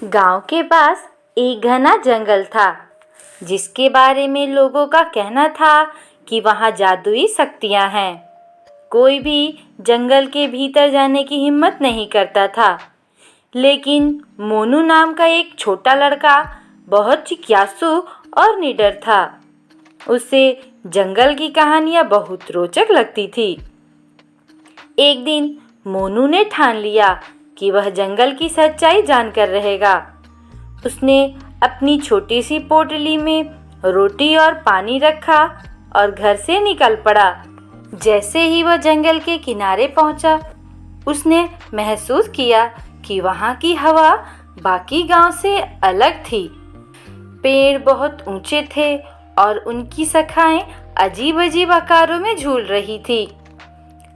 गांव के पास एक घना जंगल था जिसके बारे में लोगों का कहना था कि वहां जादुई शक्तियां हैं। कोई भी जंगल के भीतर जाने की हिम्मत नहीं करता था, लेकिन मोनू नाम का एक छोटा लड़का बहुत जिज्ञासु और निडर था। उसे जंगल की कहानियां बहुत रोचक लगती थी। एक दिन मोनू ने ठान लिया कि वह जंगल की सच्चाई जानकर रहेगा। उसने अपनी छोटी सी पोटली में रोटी और पानी रखा और घर से निकल पड़ा। जैसे ही वह जंगल के किनारे पहुंचा, उसने महसूस किया कि वहां की हवा बाकी गांव से अलग थी। पेड़ बहुत ऊंचे थे और उनकी शाखाएं अजीब-अजीब आकारों में झूल रही थी।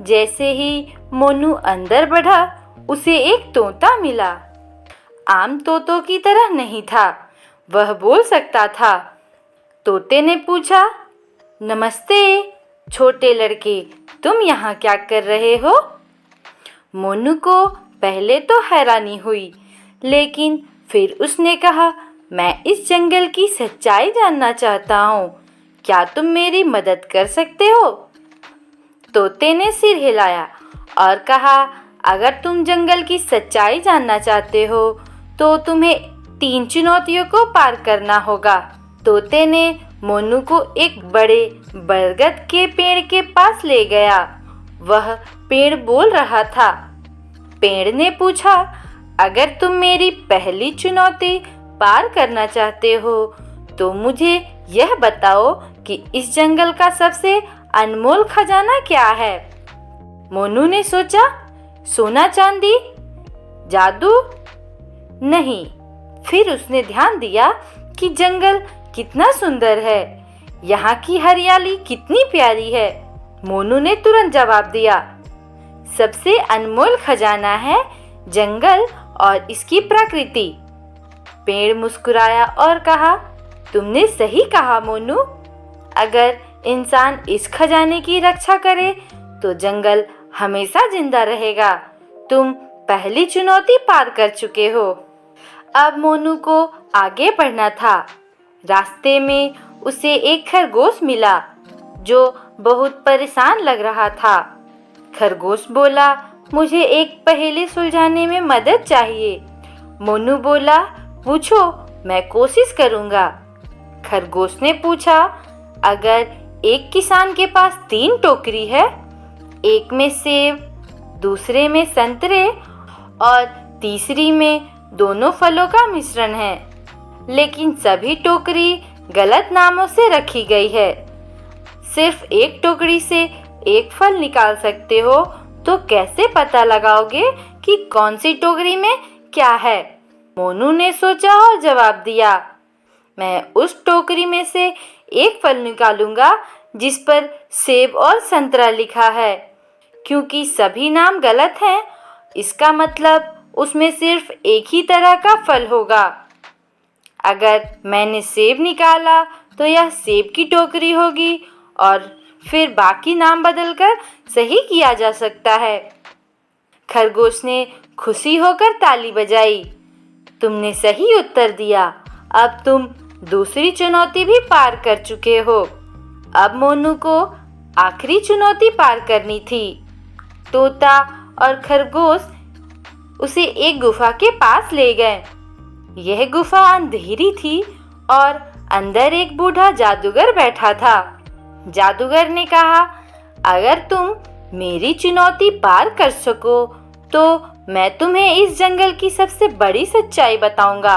जैसे ही मोनू अंदर बढ़ा, उसे एक तोता मिला। आम तोतों की तरह नहीं था, वह बोल सकता था। तोते ने पूछा, नमस्ते छोटे लड़के, तुम यहाँ क्या कर रहे हो? मोनू को पहले तो हैरानी हुई, लेकिन फिर उसने कहा, मैं इस जंगल की सच्चाई जानना चाहता हूँ। क्या तुम मेरी मदद कर सकते हो? तोते ने सिर हिलाया और कहा, अगर तुम जंगल की सच्चाई जानना चाहते हो तो तुम्हें 3 चुनौतियों को पार करना होगा। तोते ने मोनू को एक बड़े बरगद के पेड़ के पास ले गया। वह पेड़ बोल रहा था। पेड़ ने पूछा, अगर तुम मेरी पहली चुनौती पार करना चाहते हो तो मुझे यह बताओ कि इस जंगल का सबसे अनमोल खजाना क्या है? मोनू ने सोचा, सोना चांदी, जादू? नहीं। फिर उसने ध्यान दिया कि जंगल कितना सुंदर है, यहाँ की हरियाली कितनी प्यारी है। मोनू ने तुरंत जवाब दिया, सबसे अनमोल खजाना है जंगल और इसकी प्रकृति। पेड़ मुस्कुराया और कहा, तुमने सही कहा मोनू। अगर इंसान इस खजाने की रक्षा करे तो जंगल हमेशा जिंदा रहेगा। तुम पहली चुनौती पार कर चुके हो। अब मोनू को आगे बढ़ना था। रास्ते में उसे एक खरगोश मिला जो बहुत परेशान लग रहा था। खरगोश बोला, मुझे एक पहेली सुलझाने में मदद चाहिए। मोनू बोला, पूछो, मैं कोशिश करूंगा। खरगोश ने पूछा, अगर एक किसान के पास 3 टोकरी है, एक में सेब, दूसरे में संतरे और तीसरी में दोनों फलों का मिश्रण है, लेकिन सभी टोकरी गलत नामों से रखी गई है, सिर्फ एक टोकरी से एक फल निकाल सकते हो, तो कैसे पता लगाओगे कि कौन सी टोकरी में क्या है? मोनू ने सोचा और जवाब दिया, मैं उस टोकरी में से एक फल निकालूंगा जिस पर सेब और संतरा लिखा है। क्योंकि सभी नाम गलत हैं, इसका मतलब उसमें सिर्फ एक ही तरह का फल होगा। अगर मैंने सेब निकाला तो यह सेब की टोकरी होगी और फिर बाकी नाम बदलकर सही किया जा सकता है। खरगोश ने खुशी होकर ताली बजाई। तुमने सही उत्तर दिया। अब तुम दूसरी चुनौती भी पार कर चुके हो। अब मोनू को आखिरी चुनौती पार करनी थी। तोता और खरगोश उसे एक गुफा के पास ले गए। यह गुफा अंधेरी थी और अंदर एक बूढ़ा जादूगर बैठा था। जादूगर ने कहा, अगर तुम मेरी चुनौती पार कर सको तो मैं तुम्हें इस जंगल की सबसे बड़ी सच्चाई बताऊंगा।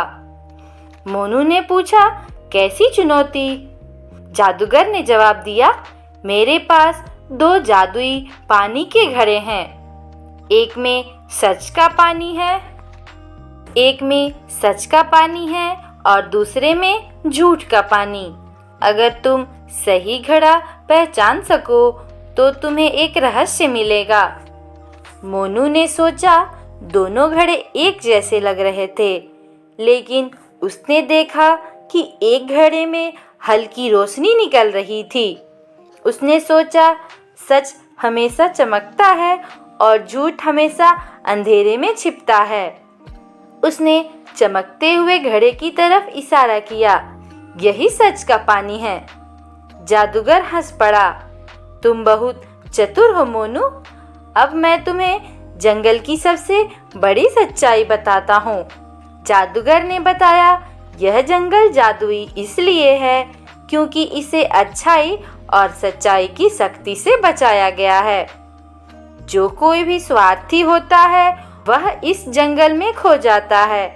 मोनू ने पूछा, कैसी चुनौती? जादूगर ने जवाब दिया, मेरे पास 2 जादुई पानी के घड़े हैं। एक में सच का पानी है और दूसरे में झूठ का पानी। अगर तुम सही घड़ा पहचान सको तो तुम्हें एक रहस्य मिलेगा। मोनू ने सोचा, दोनों घड़े एक जैसे लग रहे थे, लेकिन उसने देखा कि एक घड़े में हल्की रोशनी निकल रही थी। उसने सोचा, सच हमेशा चमकता है और झूठ हमेशा अंधेरे में छिपता है। उसने चमकते हुए घड़े की तरफ इशारा किया। यही सच का पानी है। जादूगर हंस पड़ा। तुम बहुत चतुर हो मोनू। अब मैं तुम्हें जंगल की सबसे बड़ी सच्चाई बताता हूँ। जादूगर ने बताया, यह जंगल जादुई इसलिए है क्योंकि इसे अच्छाई और सच्चाई की शक्ति से बचाया गया है। जो कोई भी स्वार्थी होता है वह इस जंगल में खो जाता है,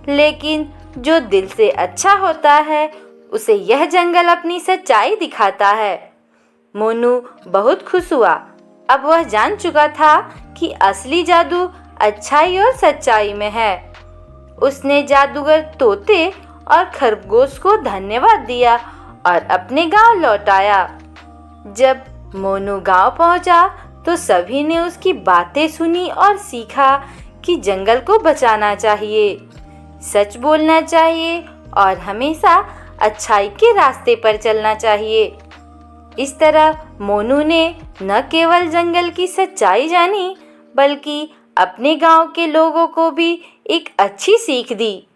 लेकिन जो दिल से अच्छा होता है उसे यह जंगल अपनी सच्चाई दिखाता है। मोनू बहुत खुश हुआ। अब वह जान चुका था कि असली जादू अच्छाई और सच्चाई में है। उसने जादूगर तोते और खरगोश को धन्यवाद दिया और अपने गांव लौट आया। जब मोनू गांव पहुंचा तो सभी ने उसकी बातें सुनी और सीखा कि जंगल को बचाना चाहिए, सच बोलना चाहिए और हमेशा अच्छाई के रास्ते पर चलना चाहिए। इस तरह मोनू ने न केवल जंगल की सच्चाई जानी, बल्कि अपने गांव के लोगों को भी एक अच्छी सीख दी।